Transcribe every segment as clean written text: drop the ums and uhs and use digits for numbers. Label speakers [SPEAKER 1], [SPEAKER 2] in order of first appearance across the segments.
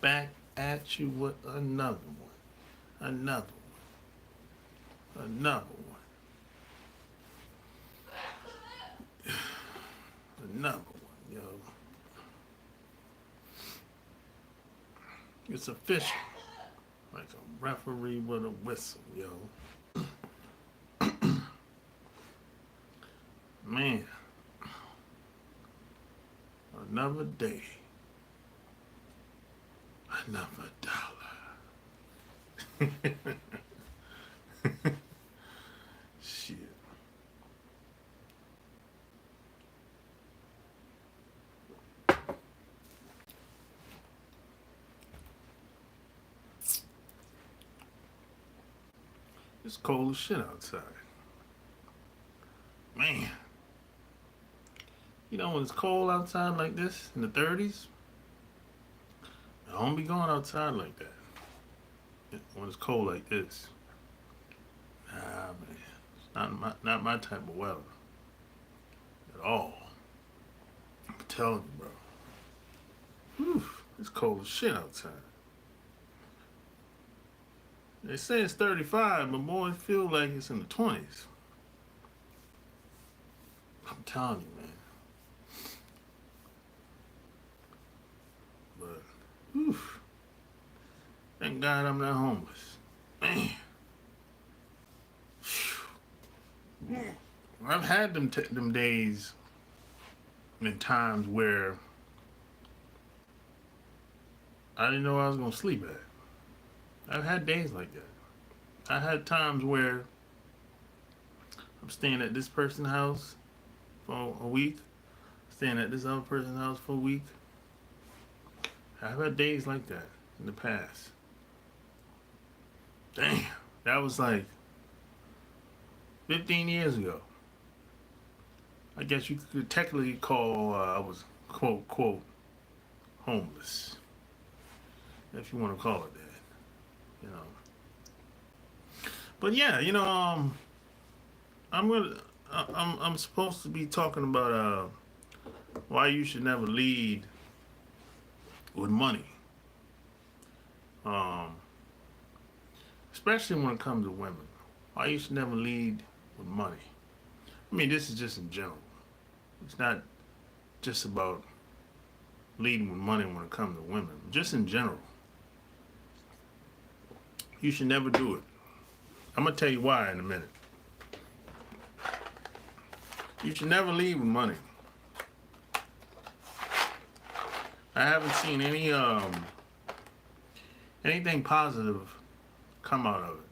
[SPEAKER 1] back at you with another one. Another one. Another one. Another one, yo. It's official. Like a referee with a whistle, yo. Man. Another day. Another dollar. Shit. It's cold as shit outside. Man. You know when it's cold outside like this in the 30s, I don't be going outside like that. When it's cold like this. Nah, man. It's not my type of weather. At all. I'm telling you, bro. Whew, it's cold as shit outside. They say it's 35, but boy, it feels like it's in the 20s. I'm telling you, man. But, whew, thank God I'm not homeless. Man. I've had them days and times where I didn't know I was going to sleep at. I've had days like that. I had times where I'm staying at this person's house for a week, staying at this other person's house for a week. I've had days like that in the past. Damn, that was like 15 years ago. I guess you could technically call I was quote homeless, if you want to call it that. You know. But yeah, you know, I'm supposed to be talking about why you should never lead with money, especially when it comes to women. Why you should never lead with money. I mean, this is just in general. It's not just about leading with money when it comes to women. Just in general. You should never do it. I'm going to tell you why in a minute. You should never lead with money. I haven't seen any anything positive come out of it.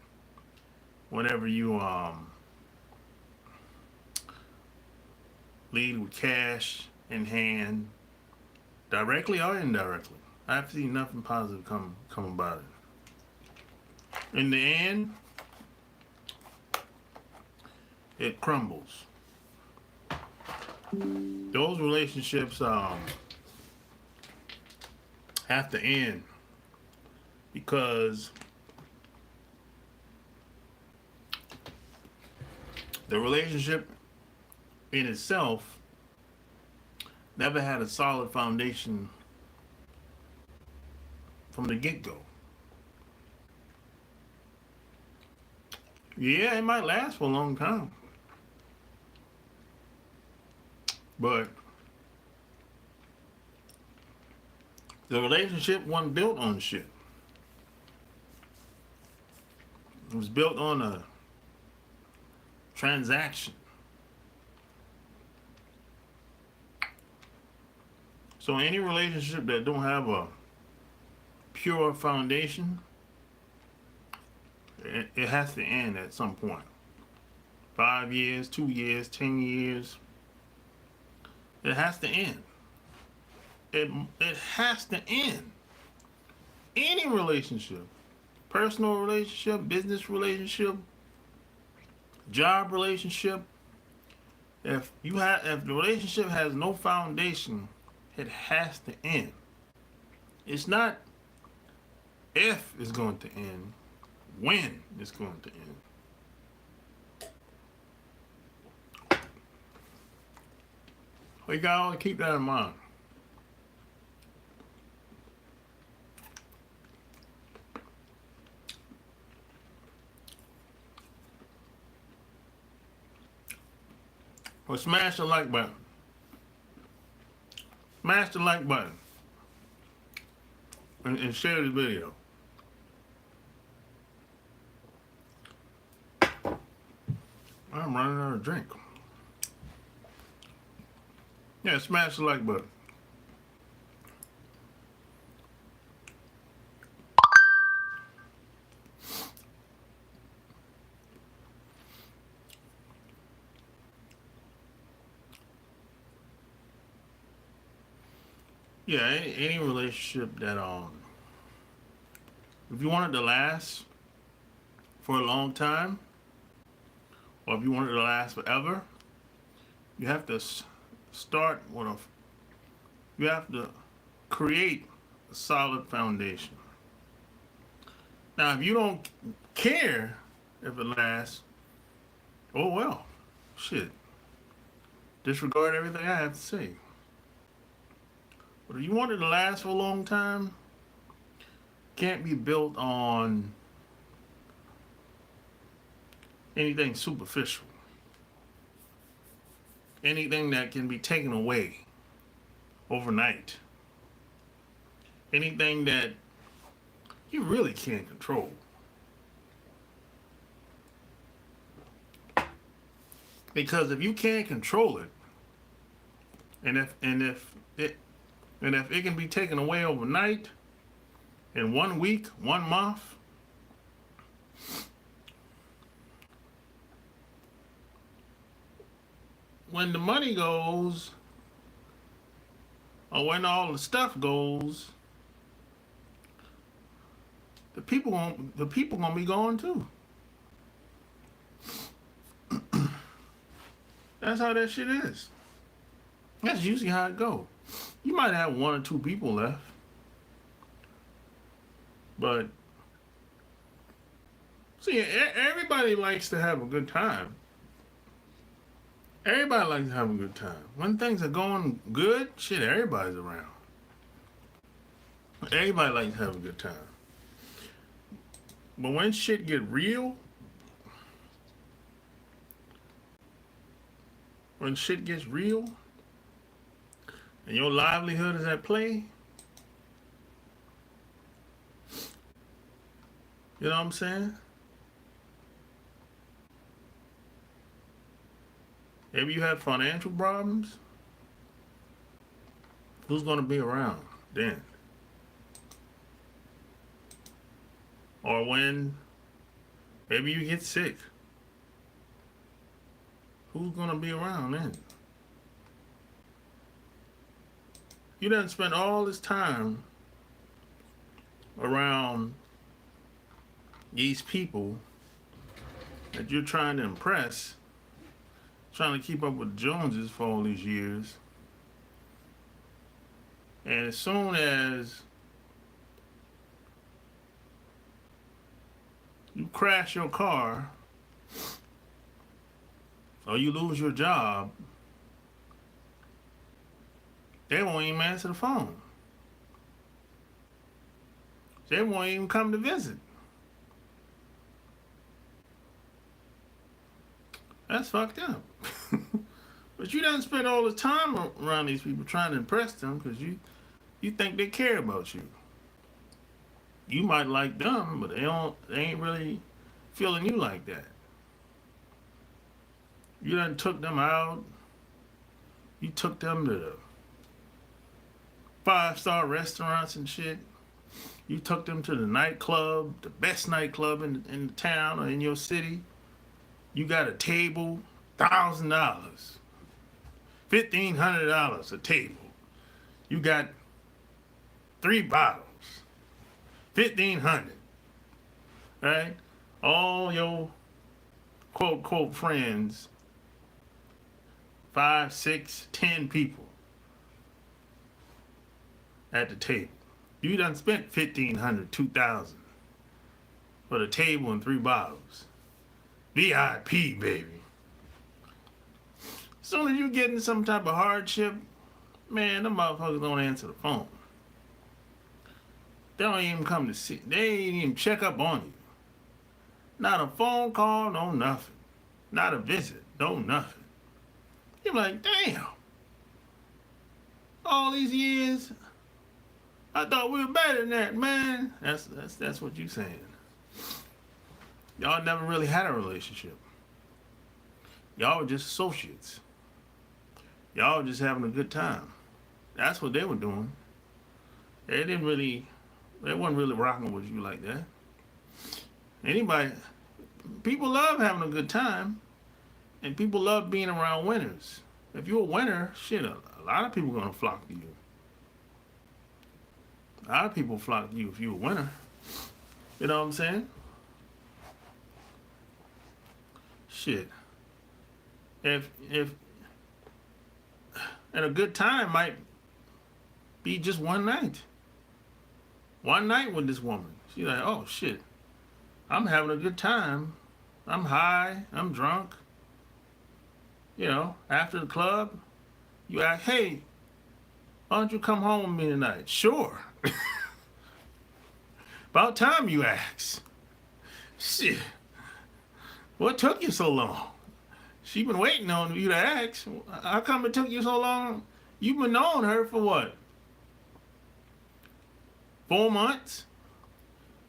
[SPEAKER 1] Whenever you lead with cash in hand, directly or indirectly, I have seen nothing positive come about it. In the end, it crumbles. Those relationships have to end because the relationship in itself never had a solid foundation from the get-go. Yeah, it might last for a long time, but the relationship wasn't built on shit. It was built on a transaction. So any relationship that don't have a pure foundation, it has to end at some point. 5 years, 2 years, 10 years. It has to end. It has to end. Any relationship, personal relationship, business relationship, job relationship, if the relationship has no foundation, it has to end. It's not if it's going to end, when it's going to end. We gotta keep that in mind. or smash the like button. Smash the like button and share this video. I'm running out of drink. Yeah, smash the like button. Yeah, any relationship that if you want it to last for a long time, or if you want it to last forever, you have to start with you have to create a solid foundation. Now, if you don't care if it lasts, oh well, shit. Disregard everything I have to say. But if you want it to last for a long time, can't be built on anything superficial. Anything that can be taken away overnight. Anything that you really can't control. Because if you can't control it, and if it can be taken away overnight, in 1 week, 1 month, when the money goes, or when all the stuff goes, the people gonna be going too. That's how that shit is. That's usually how it goes. You might have 1 or 2 people left, but see, everybody likes to have a good time. Everybody likes to have a good time. When things are going good, shit, everybody's around. Everybody likes to have a good time. But when shit get real, when shit gets real, and your livelihood is at play, you know what I'm saying? If you have financial problems, who's going to be around then? Or when maybe you get sick, who's going to be around then? You done spend all this time around these people that you're trying to impress, trying to keep up with the Joneses for all these years. And as soon as you crash your car or you lose your job, they won't even answer the phone. They won't even come to visit. That's fucked up. But you done spend all the time around these people trying to impress them because you think they care about you. You might like them, but they ain't really feeling you like that. You done took them out. You took them to the 5-star restaurants and shit. You took them to the nightclub, the best nightclub in the town or in your city. You got a table, $1,000, $1,500 a table. You got 3 bottles, $1,500, right? All your quote friends, 5, 6, 10 people at the table. You done spent $1,500, $2,000 for the table and 3 bottles. VIP, baby. As soon as you get in some type of hardship, man, them motherfuckers don't answer the phone. They don't even come to see. They ain't even check up on you. Not a phone call, no nothing. Not a visit, no nothing. You're like, damn. All these years, I thought we were better than that, man. That's what you saying. Y'all never really had a relationship. Y'all were just associates. Y'all were just having a good time. That's what they were doing. They wasn't really rocking with you like that. People love having a good time, and people love being around winners. If you're a winner, shit, a lot of people are gonna flock to you. A lot of people flock to you if you're a winner. You know what I'm saying? Shit. If and a good time might be just one night. One night with this woman. She's like, oh shit, I'm having a good time. I'm high, I'm drunk. You know, after the club, you ask, hey, why don't you come home with me tonight? Sure. About time you ask. Shit. What took you so long? She been waiting on you to ask. How come it took you so long? You've been knowing her for what? 4 months?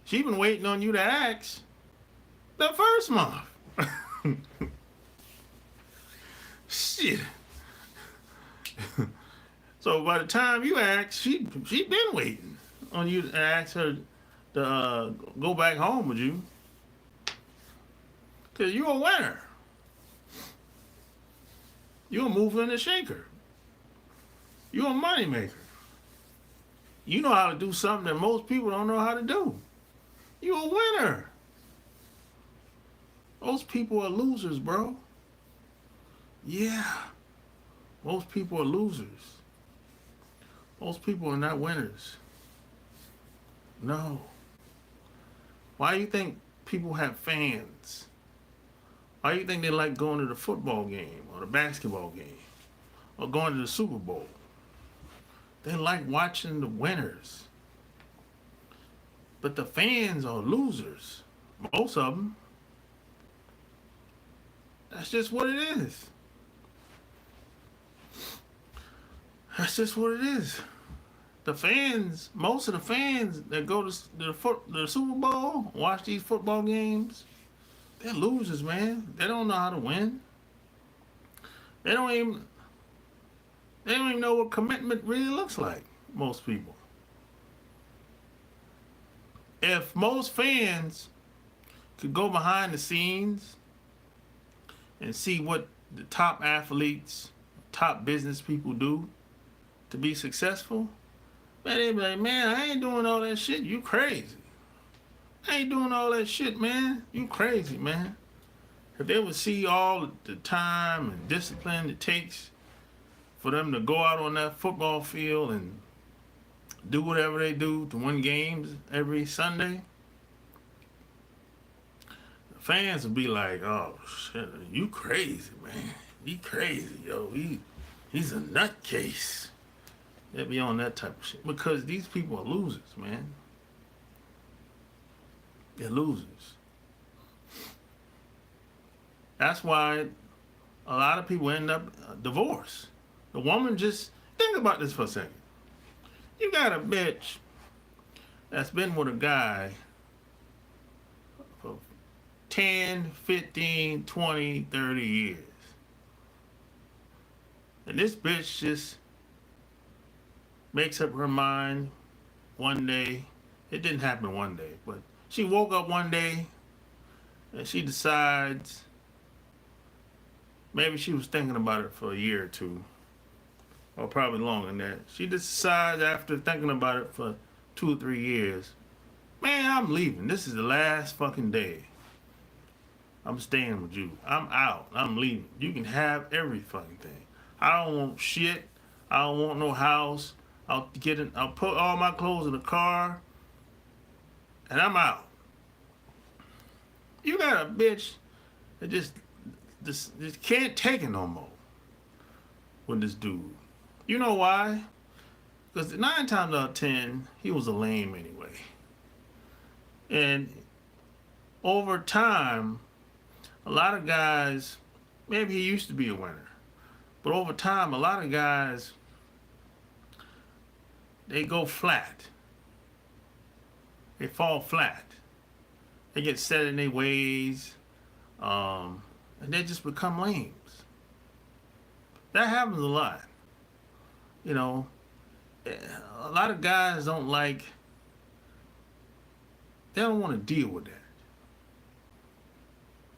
[SPEAKER 1] She been waiting on you to ask the first month. Shit. So by the time you ask, she been waiting on you to ask her to go back home with you. Because you're a winner. You're a mover and a shaker. You're a money maker. You know how to do something that most people don't know how to do. You're a winner. Most people are losers, bro. Yeah. Most people are losers. Most people are not winners. No. Why do you think people have fans? Why do you think they like going to the football game or the basketball game or going to the Super Bowl? They like watching the winners. But the fans are losers. Most of them. That's just what it is. That's just what it is. The fans, most of the fans that go to the Super Bowl, watch these football games, they're losers, man. They don't know how to win. They don't even know what commitment really looks like, most people. If most fans could go behind the scenes and see what the top athletes, top business people do to be successful, man, they'd be like, man, I ain't doing all that shit. You crazy. I ain't doing all that shit, man. You crazy, man. If they would see all the time and discipline it takes for them to go out on that football field and do whatever they do to win games every Sunday, the fans would be like, oh, shit, you crazy, man. He crazy, yo. He's a nutcase. They'd be on that type of shit. Because these people are losers, man. They're losers. That's why a lot of people end up divorced. The woman just, think about this for a second. You got a bitch that's been with a guy for 10, 15, 20, 30 years. And this bitch just makes up her mind one day. It didn't happen one day, but she woke up one day and she decides, maybe she was thinking about it for a year or two, or probably longer than that. She decides after thinking about it for 2 or 3 years, man, I'm leaving. This is the last fucking day. I'm staying with you. I'm out. I'm leaving. You can have every fucking thing. I don't want shit. I don't want no house. I'll put all my clothes in the car, and I'm out. You got a bitch that just can't take it no more with this dude. You know why? Because 9 times out of 10, he was a lame anyway. And over time, a lot of guys, maybe he used to be a winner, But over time, a lot of guys, they go flat. They fall flat. They get set in their ways, and they just become lames. That happens a lot. You know, a lot of guys don't like, they don't want to deal with that.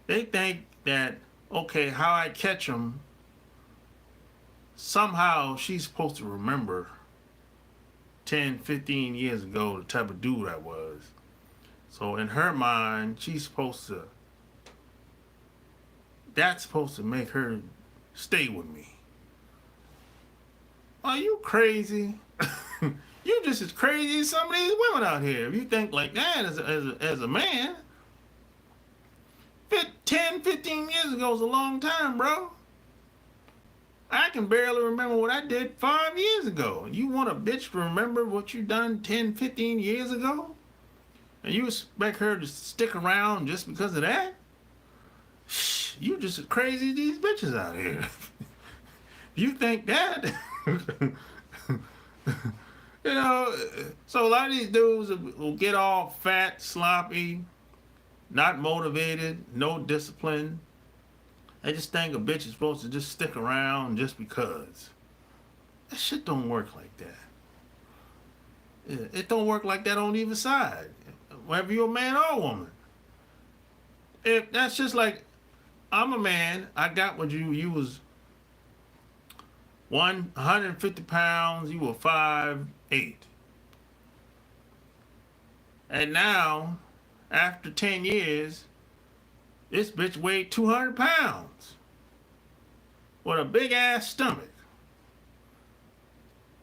[SPEAKER 1] They think that, okay, how I catch them, somehow she's supposed to remember 10, 15 years ago the type of dude I was. So in her mind, she's supposed to, that's supposed to make her stay with me. Are you crazy? You just as crazy as some of these women out here. If you think like that as a man, 10, 15 years ago is a long time, bro. I can barely remember what I did 5 years ago. You want a bitch to remember what you done 10, 15 years ago? And you expect her to stick around just because of that? Shh, you just as crazy as these bitches out here. You think that? You know, so a lot of these dudes will get all fat, sloppy, not motivated, no discipline. They just think a bitch is supposed to just stick around just because. That shit don't work like that. It don't work like that on either side, whether you're a man or a woman. If that's just like, I'm a man, I got with you, you was 150 pounds, you were 5'8". And now, after 10 years, this bitch weighed 200 pounds with a big ass stomach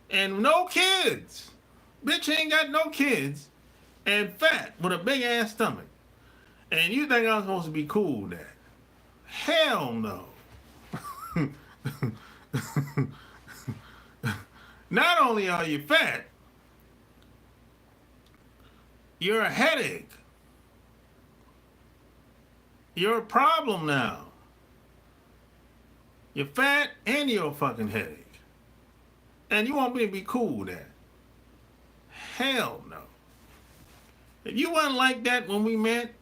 [SPEAKER 1] and no kids. Bitch ain't got no kids and fat with a big ass stomach. And you think I'm supposed to be cool with that? Hell no. Not only are you fat, you're a headache. You're a problem now. You're fat and you're a fucking headache. And you want me to be cool with that? Hell no. If you wasn't like that when we met,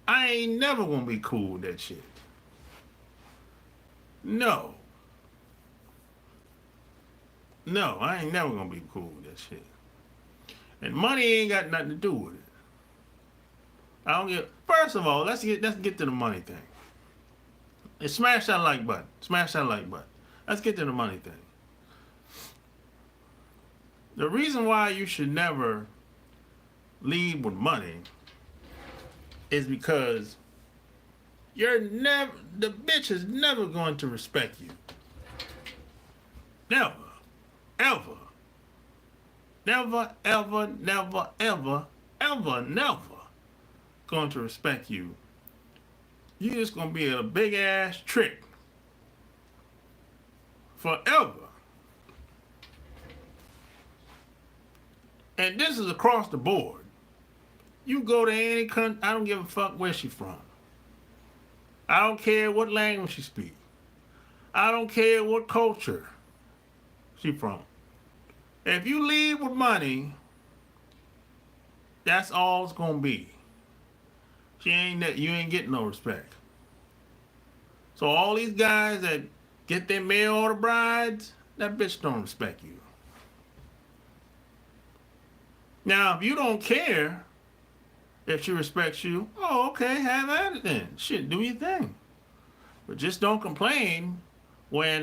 [SPEAKER 1] I ain't never gonna be cool with that shit. No. No, I ain't never gonna be cool with that shit. And money ain't got nothing to do with it. I don't get. First of all, let's get to the money thing. And smash that like button. Smash that like button. Let's get to the money thing. The reason why you should never lead with money is because the bitch is never going to respect you. Never. Ever. Never, ever, never, ever, ever, never going to respect you. You're just going to be a big ass trick. Forever. And this is across the board. You go to any country, I don't give a fuck where she's from. I don't care what language she speaks. I don't care what culture she's from. If you leave with money, that's all it's gonna be. You ain't getting no respect. So all these guys that get their mail order brides, that bitch don't respect you. Now, if you don't care if she respects you, oh, okay, have at it then. Shit, do your thing. But just don't complain when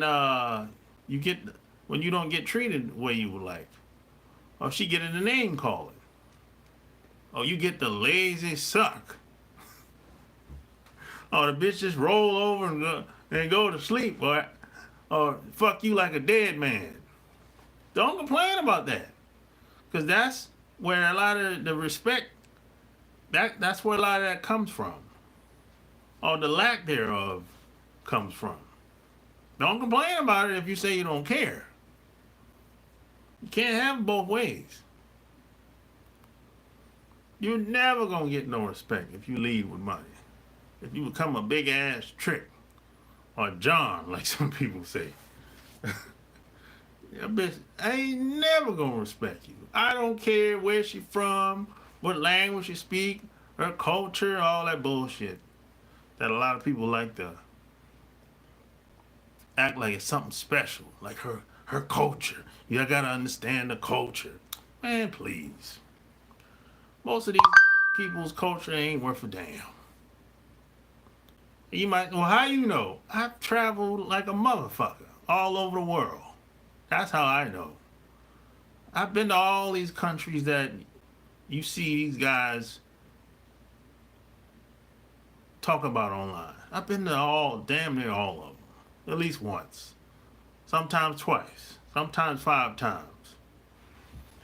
[SPEAKER 1] you don't get treated the way you would like. Or she get in the name calling. Or you get the lazy suck. Or the bitch just roll over and go to sleep. Or fuck you like a dead man. Don't complain about that. Because that's where a lot of the respect, that's where a lot of that comes from. Or the lack thereof comes from. Don't complain about it if you say you don't care. You can't have it both ways. You're never going to get no respect if you lead with money. If you become a big ass trick. or John, like some people say. That bitch ain't never gonna respect you. I don't care where she from, what language she speak, her culture, all that bullshit that a lot of people like to act like it's something special, like her culture. You gotta understand the culture. Man, please. Most of these people's culture ain't worth a damn. You might, well, how you know? I've traveled like a motherfucker all over the world. That's how I know. I've been to all these countries that you see these guys talk about online. I've been to damn near all of them. At least once. Sometimes twice. Sometimes 5 times.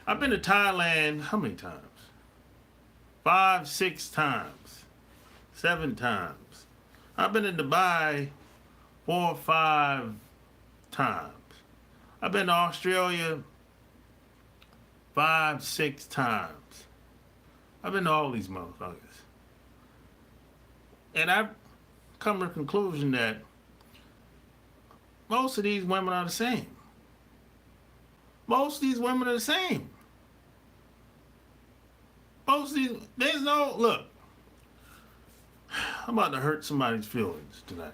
[SPEAKER 1] I've been to Thailand, how many times? 5, 6 times. 7 times. I've been to Dubai 4 or 5 times. I've been to Australia 5, 6 times. I've been to all these motherfuckers. And I've come to the conclusion that most of these women are the same. Most of these women are the same. Most of these, there's no, look, I'm about to hurt somebody's feelings tonight.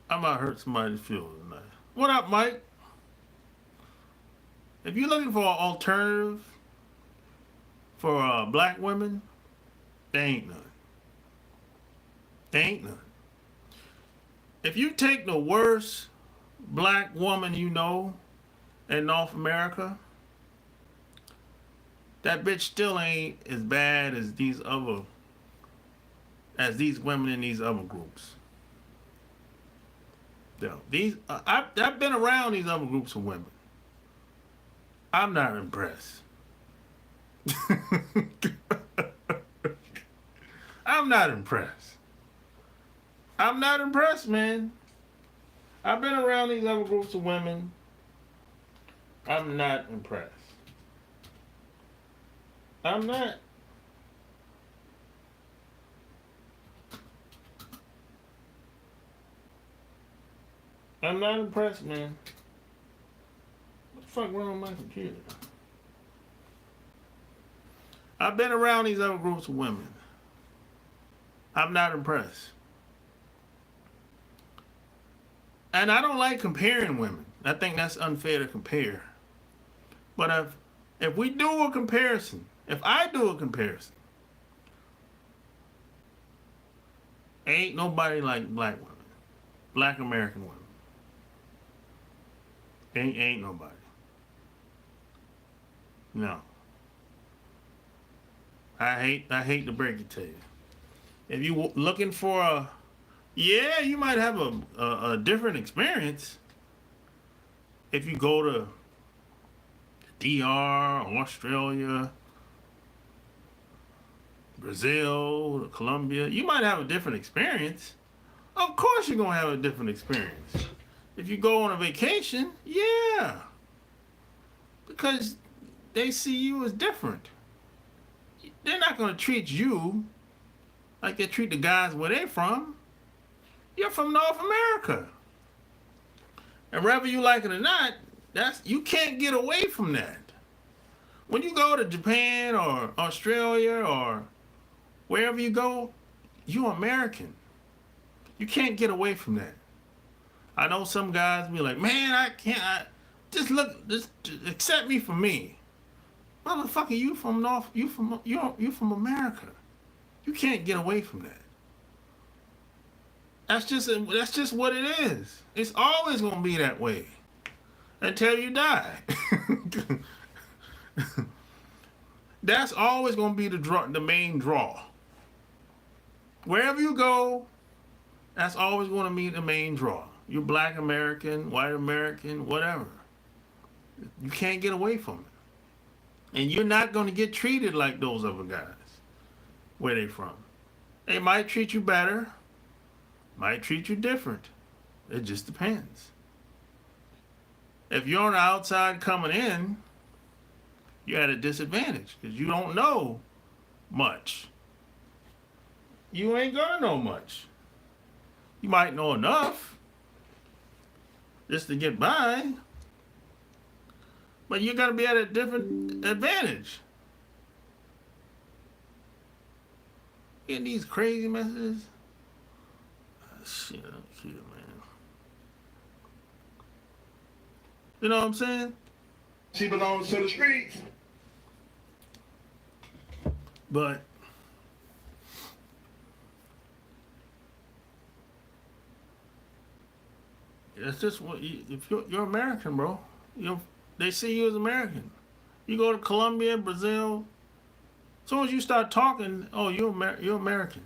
[SPEAKER 1] I'm about to hurt somebody's feelings tonight. What up, Mike? If you're looking for an alternative for black women, there ain't none. There ain't none. If you take the worst black woman you know in North America, that bitch still ain't as bad as these women in these other groups. I've been around these other groups of women. I'm not impressed. I'm not impressed. I'm not impressed, man. I've been around these other groups of women. I'm not impressed. I'm not. I'm not impressed, man. What the fuck wrong with my computer? I've been around these other groups of women. I'm not impressed. And I don't like comparing women. I think that's unfair to compare. But if we do a comparison, if I do a comparison, ain't nobody like black women. Black American women. Ain't nobody. No. I hate to break it to you. If you looking for yeah, you might have a different experience if you go to DR, Australia, Brazil, Colombia. You might have a different experience. Of course you're going to have a different experience. If you go on a vacation, yeah. Because they see you as different. They're not going to treat you like they treat the guys where they're from. You're from North America. And whether you like it or not, you can't get away from that. When you go to Japan or Australia or wherever you go, you're American. You can't get away from that. I know some guys be like, man, I can't. Just accept me for me. Motherfucker, you from America. You can't get away from that. That's just what it is. It's always gonna be that way until you die. That's always gonna be the main draw. Wherever you go, that's always gonna be the main draw. You're black American, white American, whatever. You can't get away from it. And you're not gonna get treated like those other guys where they from. They might treat you better, might treat you different. It just depends. If you're on the outside coming in, you're at a disadvantage because you don't know much. you ain't gonna know much. You might know enough just to get by, but you're gonna be at a different advantage. Getting these crazy messages. Shit, man. You know what I'm saying?
[SPEAKER 2] She belongs to the streets.
[SPEAKER 1] But it's just what if you're American, bro. They see you as American. You go to Colombia, Brazil. As soon as you start talking, oh, you're American.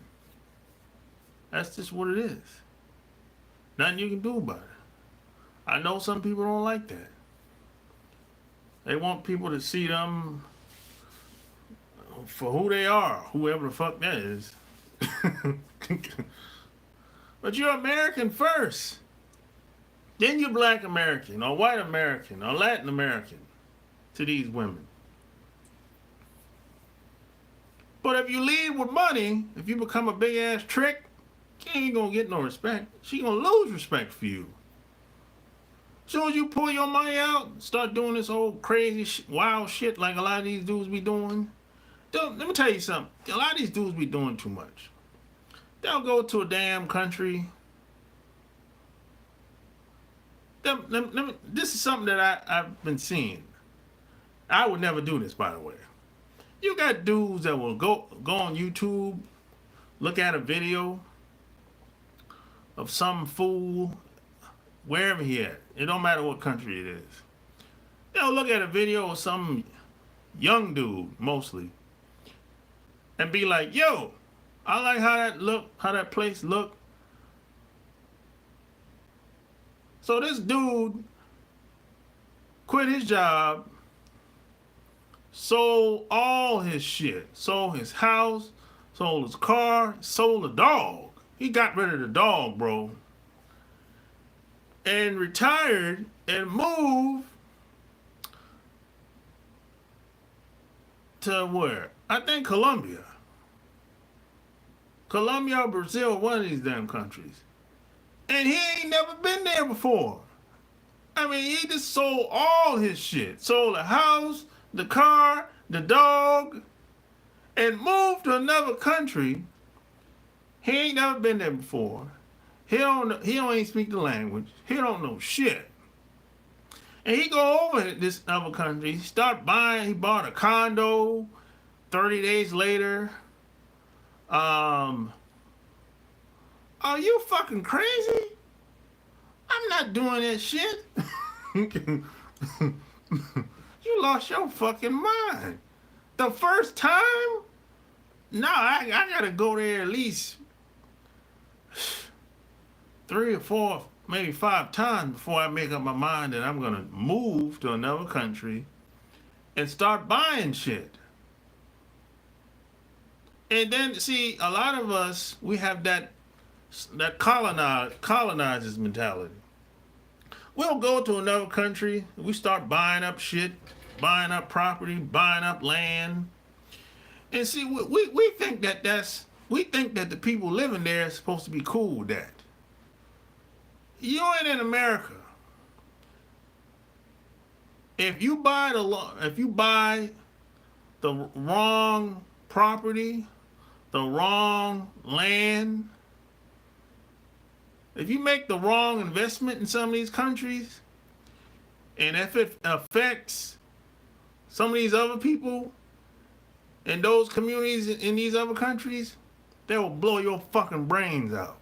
[SPEAKER 1] That's just what it is. Nothing you can do about it. I know some people don't like that. They want people to see them for who they are, whoever the fuck that is. But you're American first. Then you're Black American or white American or Latin American to these women. But if you leave with money, if you become a big ass trick, you ain't gonna get no respect. She gonna lose respect for you. As soon as you pull your money out, start doing this old crazy wild shit like a lot of these dudes be doing. Let me tell you something. A lot of these dudes be doing too much. They'll go to a damn country. This is something that I've been seeing. I would never do this, by the way. You got dudes that will go on YouTube, look at a video of some fool, wherever he at. It don't matter what country it is. They'll look at a video of some young dude, mostly, and be like, yo, I like how that place look. So this dude quit his job, sold all his shit, sold his house, sold his car, sold a dog. He got rid of the dog, bro. And retired and moved to where? I think Colombia. Colombia or Brazil, one of these damn countries. And he ain't never been there before. I mean, he just sold all his shit. Sold the house, the car, the dog, and moved to another country. He ain't never been there before. He don't even speak the language. He don't know shit. And he go over to this other country. He bought a condo. 30 days later. Are you fucking crazy? I'm not doing that shit. You lost your fucking mind. The first time? No, I gotta go there at least 3 or 4, maybe 5 times before I make up my mind that I'm gonna move to another country and start buying shit. And then, see, a lot of us, we have that colonizers mentality. We'll go to another country, we start buying up shit, buying up property, buying up land. And see, we think that the people living there are supposed to be cool with that. You ain't in America. If you buy the wrong property, the wrong land, if you make the wrong investment in some of these countries, and if it affects some of these other people in those communities in these other countries, they will blow your fucking brains out.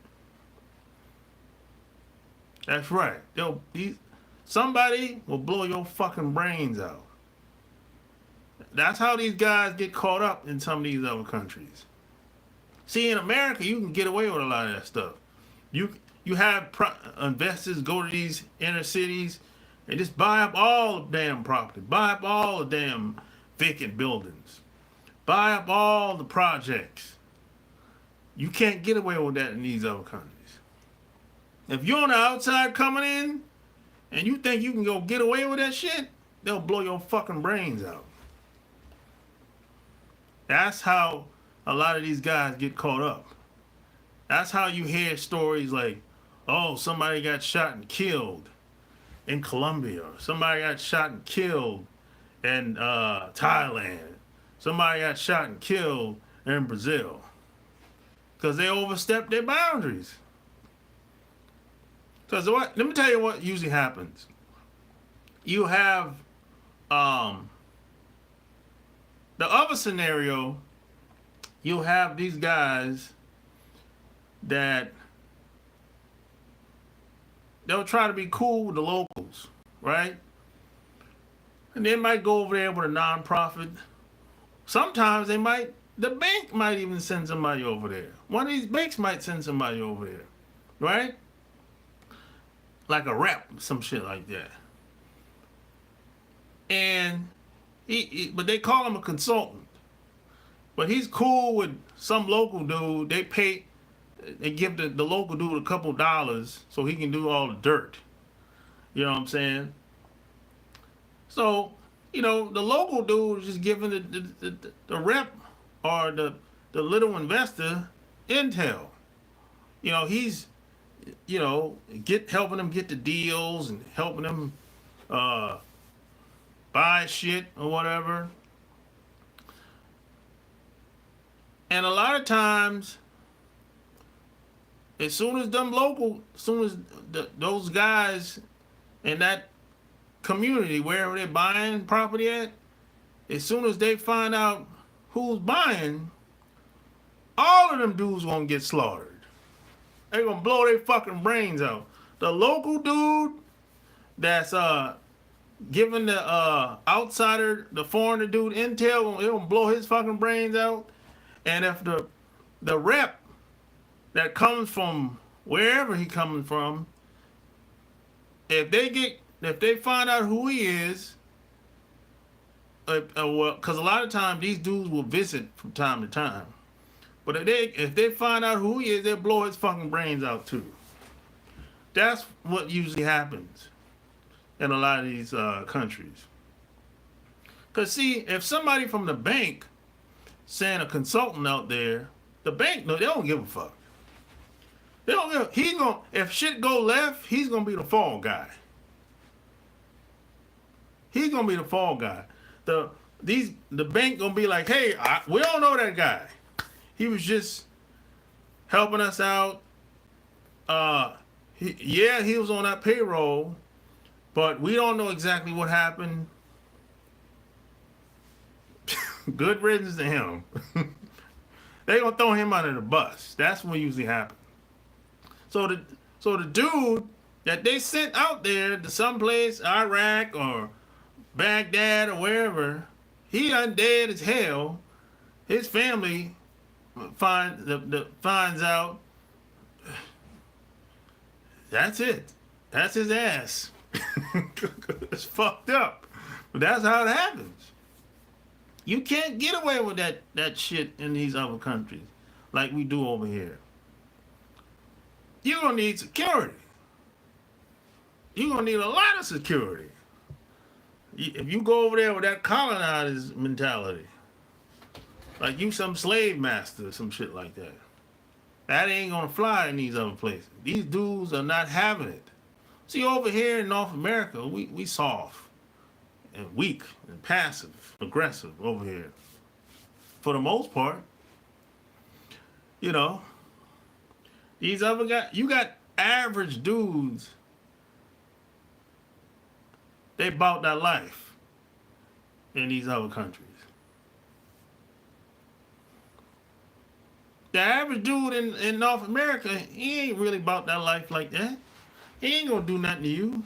[SPEAKER 1] That's right. Somebody will blow your fucking brains out. That's how these guys get caught up in some of these other countries. See, in America, you can get away with a lot of that stuff. You have investors go to these inner cities and just buy up all the damn property, buy up all the damn vacant buildings, buy up all the projects. You can't get away with that in these other countries. If you're on the outside coming in and you think you can go get away with that shit, they'll blow your fucking brains out. That's how a lot of these guys get caught up. That's how you hear stories like, oh, somebody got shot and killed in Colombia. Somebody got shot and killed in Thailand. Somebody got shot and killed in Brazil. Because they overstepped their boundaries. Because let me tell you what usually happens. You have the other scenario, you'll have these guys that they'll try to be cool with the locals, right? And they might go over there with a nonprofit. Sometimes the bank might even send somebody over there. One of these banks might send somebody over there, right? Like a rep, some shit like that. And but they call him a consultant. But he's cool with some local dude. They give the local dude a couple dollars so he can do all the dirt. You know what I'm saying? So, the local dude is just giving the rep or the little investor intel. He's helping them get the deals and helping them buy shit or whatever. And a lot of times, as soon as those guys in that community, wherever they're buying property at, as soon as they find out who's buying, all of them dudes gonna get slaughtered. They're gonna blow their fucking brains out. The local dude that's giving the outsider, the foreigner dude intel, they're gonna blow his fucking brains out. And if the rep that comes from wherever he coming from, if they find out who he is, because a lot of times these dudes will visit from time to time, but if they find out who he is, they'll blow his fucking brains out too. That's what usually happens in a lot of these countries. Because see, if somebody from the bank send a consultant out there, the bank, no, they don't give a fuck. They don't give. If shit go left, he's gonna be the fall guy. He's gonna be the fall guy. The bank gonna be like, hey, we don't know that guy. He was just helping us out. He was on that payroll, but we don't know exactly what happened. Good riddance to him. They gonna throw him under the bus. That's what usually happens. So the dude that they sent out there to someplace, Iraq or Baghdad or wherever, he done dead as hell. His family finds out. That's it. That's his ass. It's fucked up. But that's how it happens. You can't get away with that shit in these other countries like we do over here. You're going to need security. You're going to need a lot of security. If you go over there with that colonized mentality, like you some slave master or some shit like that, that ain't going to fly in these other places. These dudes are not having it. See, over here in North America, we soft and weak and passive, aggressive over here. For the most part. These other guys, you got average dudes, they bought that life in these other countries. The average dude in North America, he ain't really bought that life like that. He ain't gonna do nothing to you.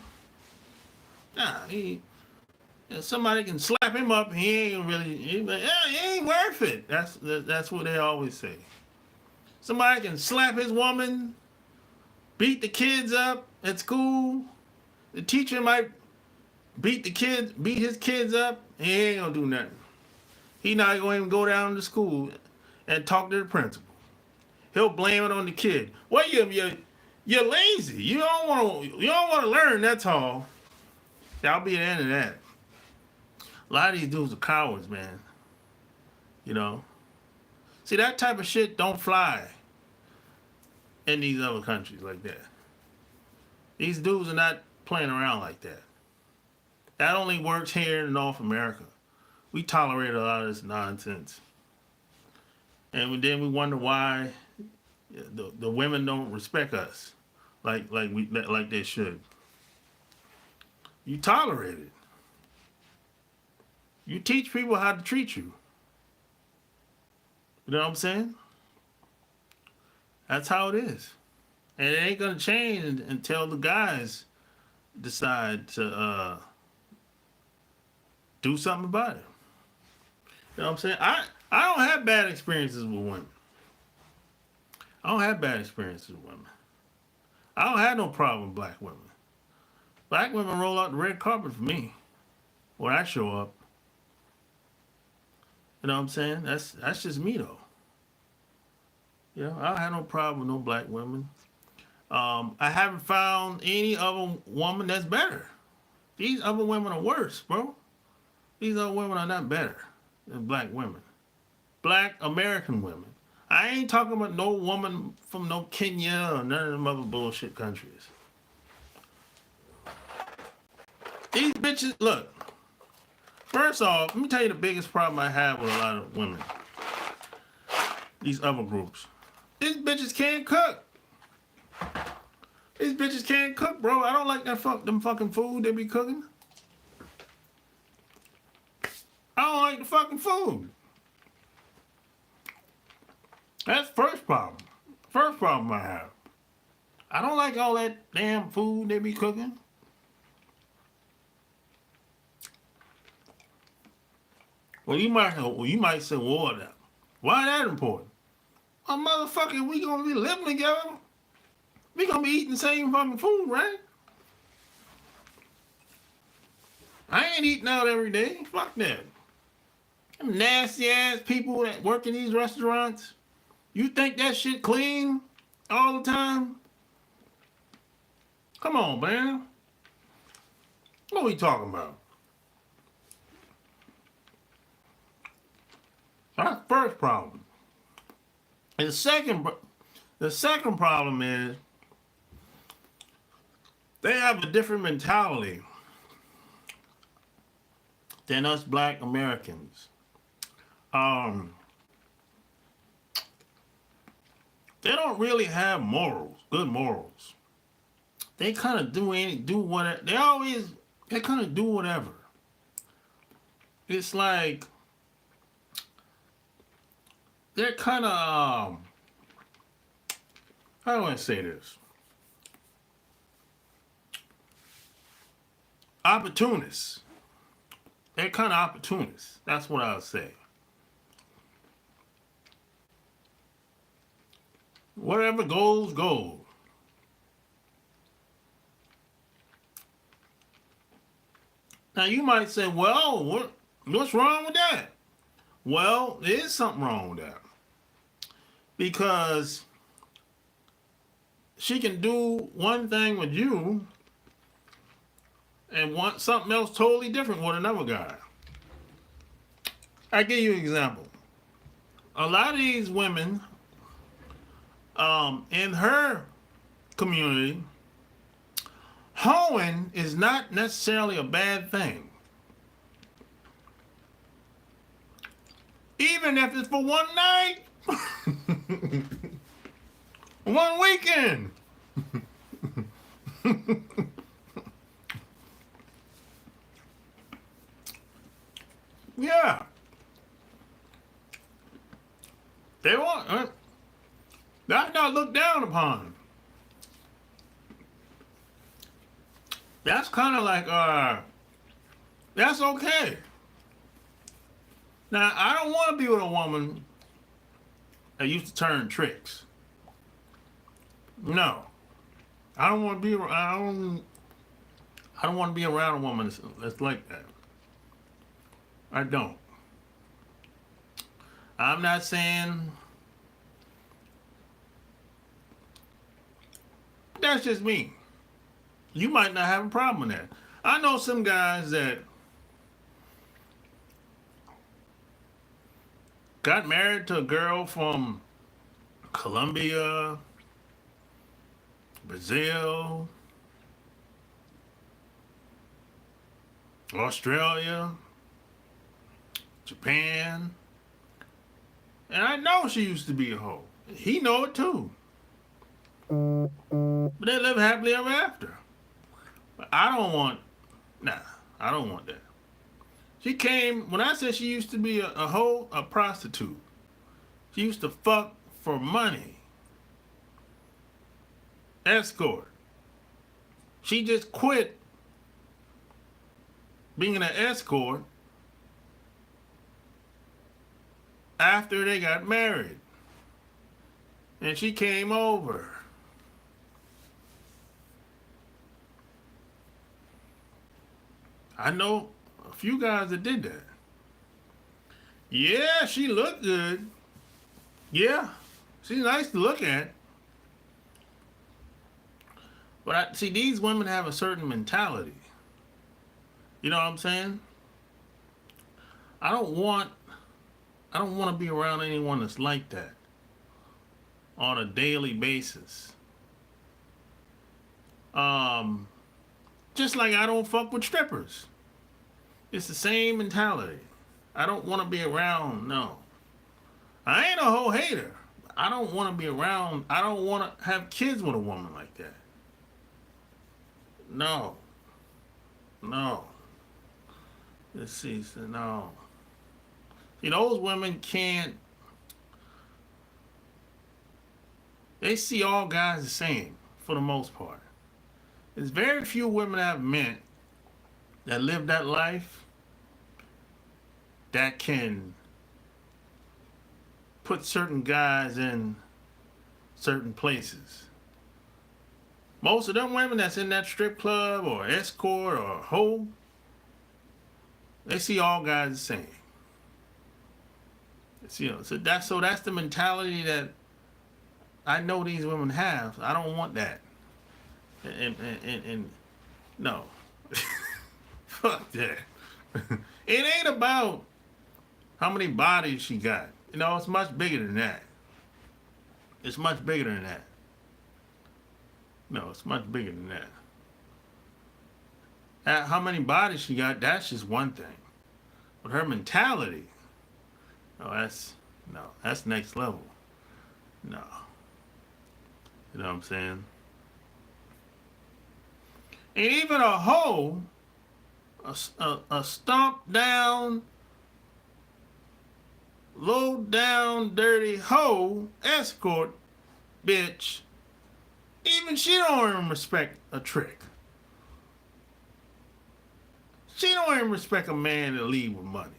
[SPEAKER 1] Nah, somebody can slap him up, he ain't worth it. That's what they always say. Somebody can slap his woman, beat the kids up at school. The teacher might beat his kids up. He ain't gonna do nothing. He not gonna even go down to school and talk to the principal. He'll blame it on the kid. Well, you're lazy. You don't want to learn. That's all. That'll be the end of that. A lot of these dudes are cowards, man. See, that type of shit don't fly in these other countries like that. These dudes are not playing around like that. That only works here in North America. We tolerate a lot of this nonsense. And then we wonder why the women don't respect us like they should. You tolerate it. You teach people how to treat you. You know what I'm saying? That's how it is. And it ain't gonna change until the guys decide to do something about it. You know what I'm saying? I don't have bad experiences with women. I don't have bad experiences with women. I don't have no problem with black women. Black women roll out the red carpet for me when I show up. You know what I'm saying? That's just me though. You know, I don't have no problem with no black women. I haven't found any other woman that's better. These other women are worse, bro. These other women are not better than black women. Black American women. I ain't talking about no woman from no Kenya or none of them other bullshit countries. These bitches, look. First off, let me tell you the biggest problem I have with a lot of women. These other groups. These bitches can't cook. These bitches can't cook, bro. I don't like them fucking food they be cooking. I don't like the fucking food. That's the first problem. First problem I have. I don't like all that damn food they be cooking. Well, you might say, well, why that important? Well, motherfucker, we gonna be living together. We gonna be eating the same fucking food, right? I ain't eating out every day. Fuck that. Them nasty ass people that work in these restaurants. You think that shit clean all the time? Come on, man. What are we talking about? That's the first problem. And the second problem is they have a different mentality than us black Americans. They don't really have morals, good morals. They kind of do whatever. They kind of do whatever. It's like they're kind of how do I say this? Opportunists. They're kind of opportunists. That's what I'll say. Whatever goes, goes. Now you might say, well, what's wrong with that? Well, there is something wrong with that. Because she can do one thing with you and want something else totally different with another guy. I'll give you an example. A lot of these women in her community, hoeing is not necessarily a bad thing. Even if it's for one night, one weekend. Yeah. They want that's not looked down upon. That's kind of like that's okay. Now I don't want to be with a woman that used to turn tricks. No. I don't want to be I don't want to be around a woman that's like that. I don't. I'm not saying that's just me. You might not have a problem with that. I know some guys that got married to a girl from Colombia, Brazil, Australia, Japan. And I know she used to be a hoe. He know it too. But they live happily ever after. But I don't want, I don't want that. She came, when I said she used to be a hoe, a prostitute. She used to fuck for money. Escort. She just quit being an escort after they got married. And she came over. I know a few guys that did that. Yeah, she looked good. Yeah, she's nice to look at. But see, these women have a certain mentality. You know what I'm saying? I don't want to be around anyone that's like that on a daily basis. Just like I don't fuck with strippers. It's the same mentality. I don't want to be around, no. I ain't a whole hater. I don't want to be around, I don't want to have kids with a woman like that. No. No. Let's see, so no. See, those women can't, they see all guys the same, for the most part. There's very few women I've met that live that life that can put certain guys in certain places. Most of them women that's in that strip club or escort or hoe, they see all guys the same. It's, you know, so that's the mentality that I know these women have. I don't want that. And no. Fuck that. It ain't about how many bodies she got. You know, it's much bigger than that. It's much bigger than that. No, it's much bigger than that. How many bodies she got, that's just one thing. But her mentality, that's next level. No. You know what I'm saying? And even a hoe, a stomped down, low down, dirty hoe, escort bitch, even she don't even respect a trick. She don't even respect a man that leave with money.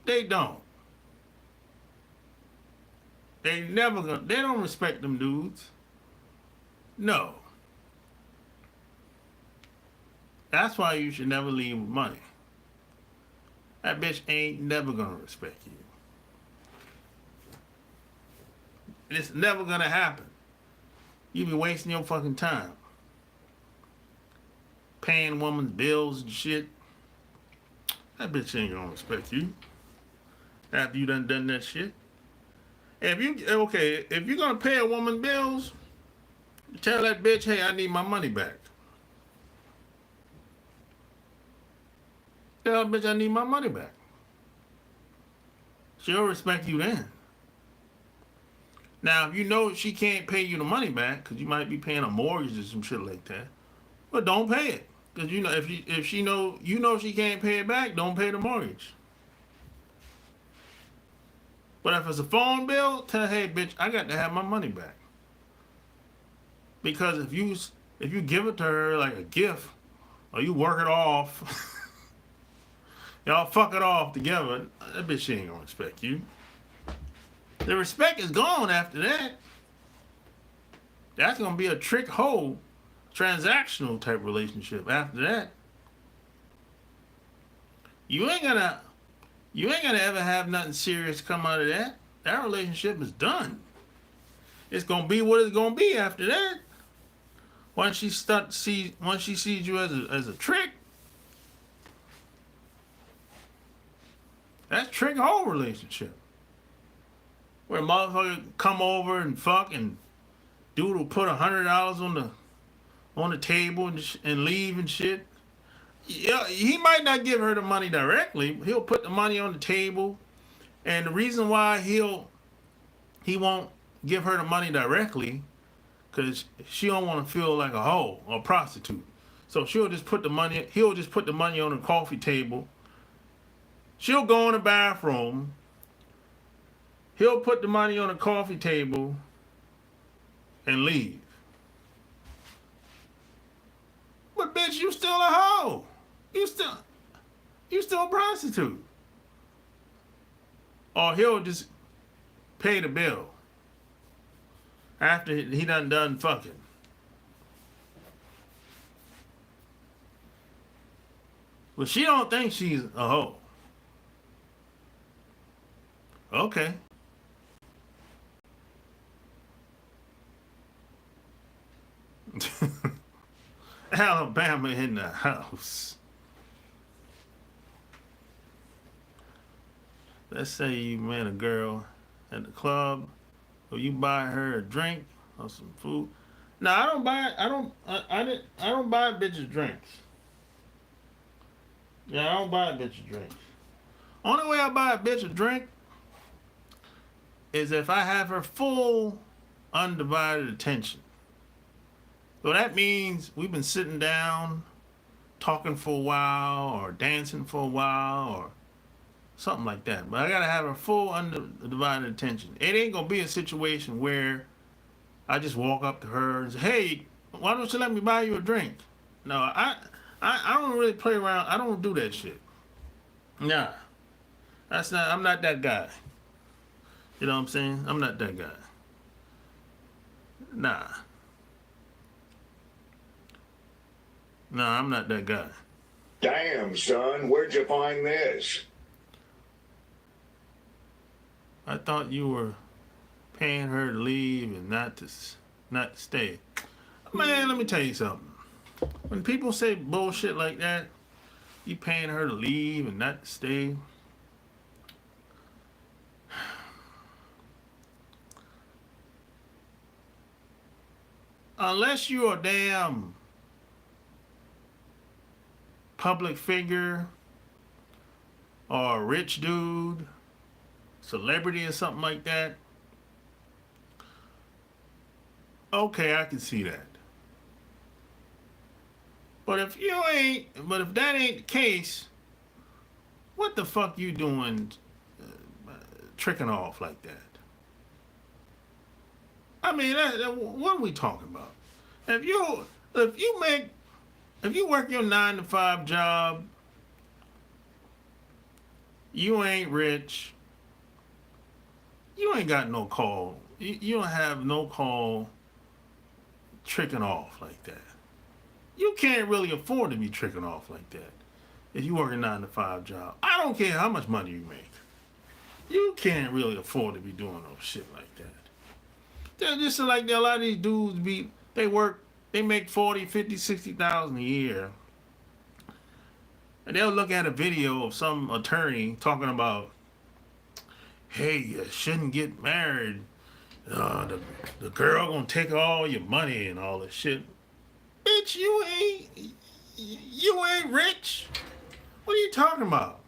[SPEAKER 1] They don't. They don't respect them dudes. No. That's why you should never leave with money. That bitch ain't never gonna respect you. It's never gonna happen. You be wasting your fucking time. Paying woman's bills and shit. That bitch ain't gonna respect you. After you done that shit. If you're gonna pay a woman bills, tell that bitch, hey, I need my money back. Tell that bitch I need my money back. She'll respect you then. Now, if you know she can't pay you the money back, because you might be paying a mortgage or some shit like that, well, don't pay it. Because you know, if she know she can't pay it back, don't pay the mortgage. But if it's a phone bill, tell her, hey, bitch, I got to have my money back. Because if you give it to her like a gift, or you work it off, y'all fuck it off together, that bitch she ain't gonna respect you. The respect is gone after that. That's gonna be a trick hoe, transactional type relationship after that. You ain't gonna ever have nothing serious come out of that. That relationship is done. It's gonna be what it's gonna be after that. Once she sees you as a trick, that's trick hoe relationship. where a motherfucker come over and fuck, and dude will put $100 on the table and leave and shit. Yeah, he might not give her the money directly. He'll put the money on the table, and the reason why he won't give her the money directly, because she don't want to feel like a hoe or a prostitute. So he'll just put the money on the coffee table. She'll go in the bathroom. He'll put the money on the coffee table and leave. But bitch, you still a hoe. You still a prostitute. Or he'll just pay the bill after he done fucking. But she don't think she's a hoe. Okay. Alabama in the house. Let's say you met a girl at the club, or you buy her a drink or some food. Now I don't buy bitches drinks. Yeah, I don't buy bitches drinks. Only way I buy a bitch a drink is if I have her full undivided attention. So that means we've been sitting down, talking for a while, or dancing for a while, or something like that. But I gotta have her full undivided attention. It ain't gonna be a situation where I just walk up to her and say, "Hey, why don't you let me buy you a drink?" No, I don't really play around. I don't do that shit. Nah, I'm not that guy. You know what I'm saying? I'm not that guy. Nah, I'm not that guy.
[SPEAKER 2] Damn, son, where'd you find this?
[SPEAKER 1] I thought you were paying her to leave and not to stay. Man, let me tell you something. When people say bullshit like that, you paying her to leave and not to stay. Unless you're a damn public figure or a rich dude, celebrity or something like that, okay, I can see that. But if that ain't the case, what the fuck you doing tricking off like that? I mean, what are we talking about? If you work your 9-to-5 job, you ain't rich, you ain't got no call. You don't have no call tricking off like that. You can't really afford to be tricking off like that if you work a 9-to-5 job. I don't care how much money you make. You can't really afford to be doing no shit like that. They're just like a lot of these dudes they make 40, 50, 60,000 a year. And they'll look at a video of some attorney talking about, hey, you shouldn't get married. The girl gonna take all your money and all this shit. Bitch, you ain't rich. What are you talking about?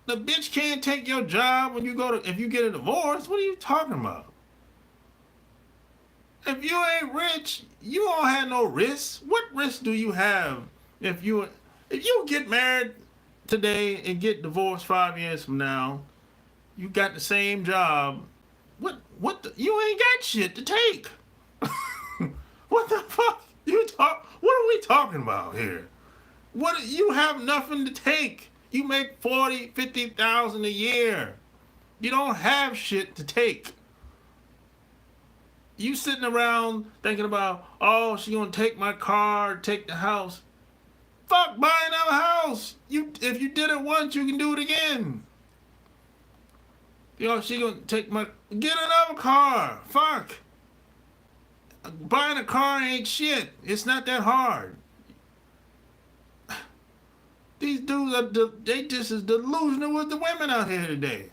[SPEAKER 1] The bitch can't take your job if you get a divorce. What are you talking about? If you ain't rich, you don't have no risk. What risk do you have if you get married today and get divorced 5 years from now? You got the same job. You ain't got shit to take. What the fuck? What are we talking about here? You have nothing to take. You make 40, 50,000 a year. You don't have shit to take. You sitting around thinking about, oh, she gonna take my car, take the house. Fuck, buy another house. If you did it once, you can do it again. She gonna get another car. Fuck. Buying a car ain't shit. It's not that hard. These dudes they just as delusional as the women out here today.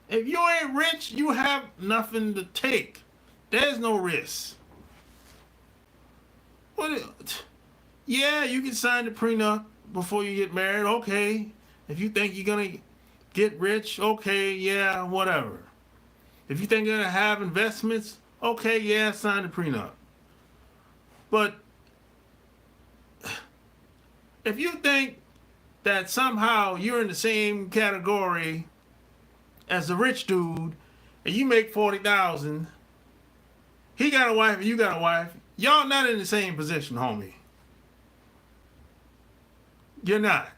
[SPEAKER 1] If you ain't rich, you have nothing to take. There's no risk. Yeah, you can sign the prenup before you get married. Okay. If you think you're going to get rich, okay, yeah, whatever. If you think you're going to have investments, okay, yeah, sign the prenup. But if you think that somehow you're in the same category as the rich dude and you make $40,000, he got a wife and you got a wife, y'all not in the same position, homie. You're not.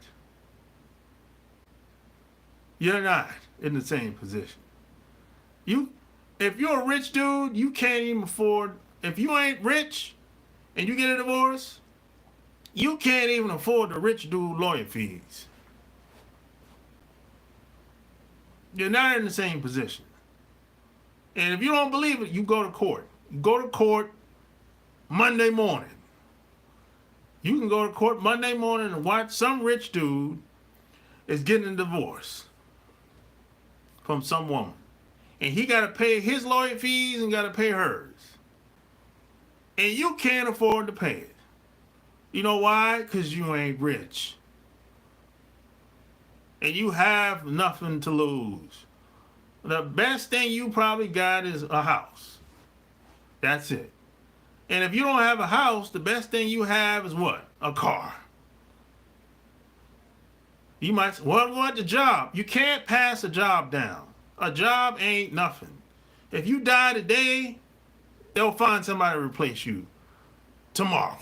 [SPEAKER 1] You're not in the same position. If you're a rich dude, you can't even afford, if you ain't rich and you get a divorce, you can't even afford the rich dude lawyer fees. You're not in the same position. And if you don't believe it, you go to court. You go to court Monday morning. You can go to court Monday morning and watch some rich dude is getting a divorce from some woman. And he got to pay his lawyer fees and got to pay hers. And you can't afford to pay it. You know why? Because you ain't rich. And you have nothing to lose. The best thing you probably got is a house. That's it. And if you don't have a house, the best thing you have is what? A car. You might say, what the job? You can't pass a job down. A job ain't nothing. If you die today, they'll find somebody to replace you tomorrow.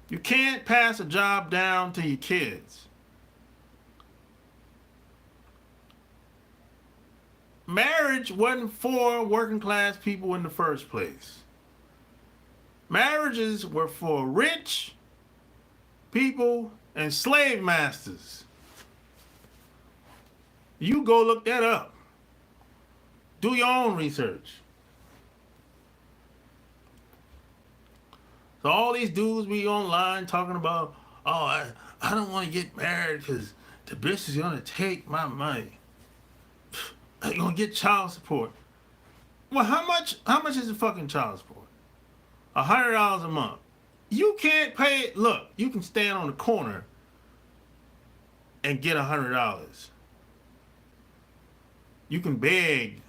[SPEAKER 1] You can't pass a job down to your kids. Marriage wasn't for working class people in the first place. Marriages were for rich people and slave masters. You go look that up. Do your own research. So all these dudes be online talking about, oh, I don't want to get married because the bitch is going to take my money. I'm going to get child support. Well, how much is the fucking child support? $100 a month. You can't pay it. Look, you can stand on the corner and get $100. You can beg.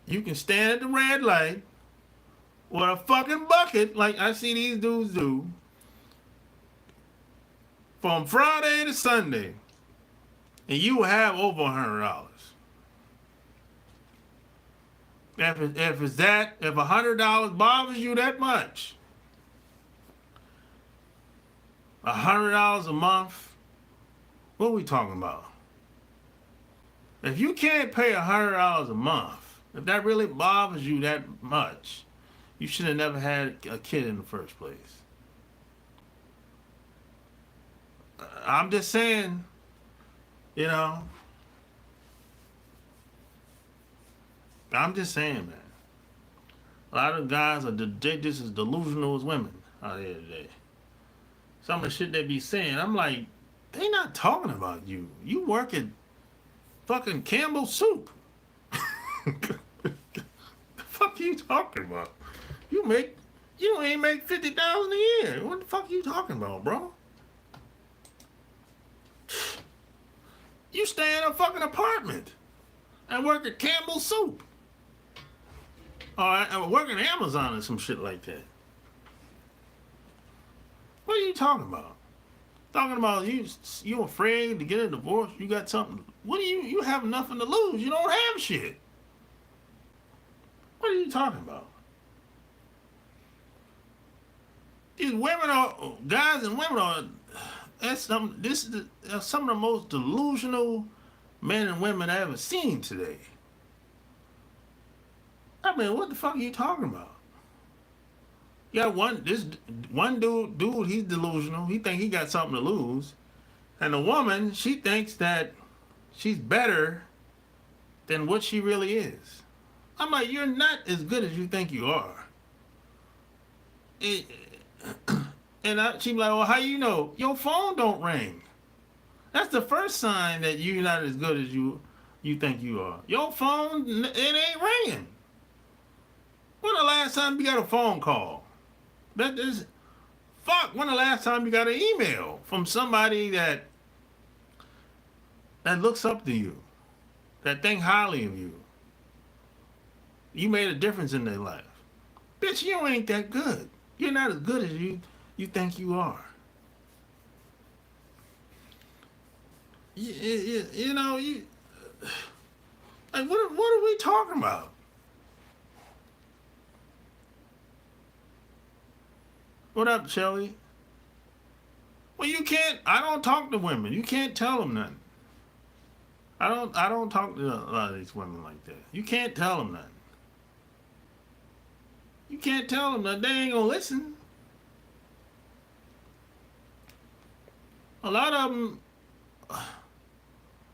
[SPEAKER 1] You can stand at the red light with a fucking bucket like I see these dudes do from Friday to Sunday, and you will have over $100. If $100 bothers you that much, $100 a month, what are we talking about? If you can't pay $100 a month, if that really bothers you that much, you should have never had a kid in the first place. I'm just saying, you know. I'm just saying, man. A lot of guys are just as delusional as women out here today. Some of the shit they be saying, I'm like, they not talking about you. You work at fucking Campbell's Soup. The fuck are you talking about? You ain't make $50,000 a year. What the fuck are you talking about, bro? You stay in a fucking apartment and work at Campbell's Soup. Or work at Amazon or some shit like that. What are you talking about? Talking about you afraid to get a divorce? You got something? What do you have nothing to lose? You don't have shit. What are you talking about? These women are, guys and women are, some of the most delusional men and women I ever seen today. I mean, what the fuck are you talking about? You got one dude, he's delusional. He think he got something to lose. And the woman, she thinks that she's better than what she really is. I'm like, you're not as good as you think you are. And she be like, well, how you know? Your phone don't ring. That's the first sign that you're not as good as you think you are. Your phone, it ain't ringing. When the last time you got a phone call? That is, fuck, when the last time you got an email from somebody that looks up to you, that think highly of you? You made a difference in their life. Bitch, you ain't that good. You're not as good as you think you are. You know, like, what are we talking about? What up, Shelly? Well, you can't. I don't talk to women. You can't tell them nothing. I don't talk to a lot of these women like that. You can't tell them nothing. You can't tell them that they ain't gonna listen. A lot of them, a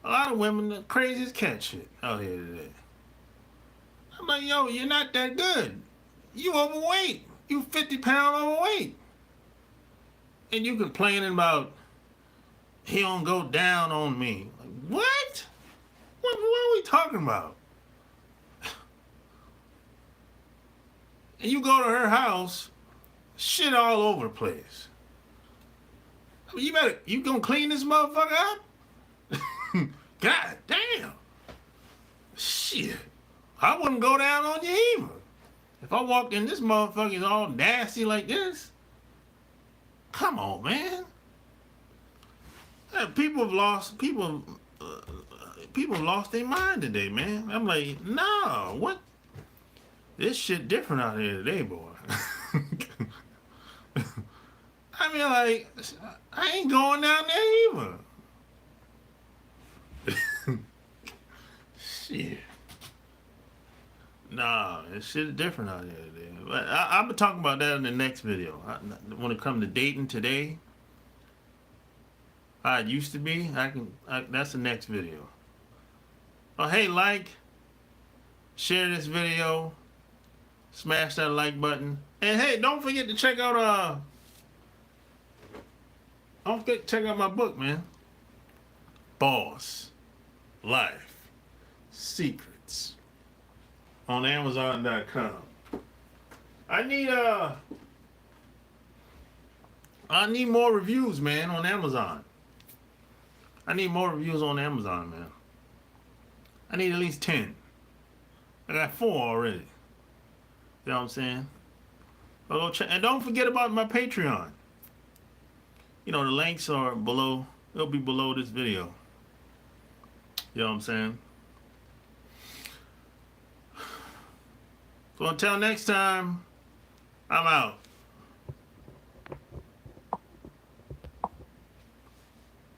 [SPEAKER 1] lot of women are crazy as cat shit out here today. I'm like, yo, you're not that good. You overweight. You 50-pound overweight. And you complaining about he don't go down on me. Like, what? What are we talking about? And you go to her house, shit all over the place. I mean, you gonna clean this motherfucker up? God damn. Shit. I wouldn't go down on you either. If I walked in, this motherfucker's all nasty like this. Come on, man. People have lost their mind today, man. I'm like, no, what? This shit different out here today, boy. I mean, like, I ain't going down there either. Shit. Nah, this shit is different out here today. But I'll be talking about that in the next video. When it comes to dating today, how it used to be, that's the next video. Oh, hey, like, share this video, smash that like button, and hey, don't forget to check out my book, man. Boss Life Secrets on Amazon.com. I need more reviews, man, on Amazon. I need more reviews on Amazon, man. I need at least 10. I got 4 already. You know what I'm saying? But go check, and don't forget about my Patreon. You know, the links are below. They'll be below this video. You know what I'm saying? So until next time, I'm out.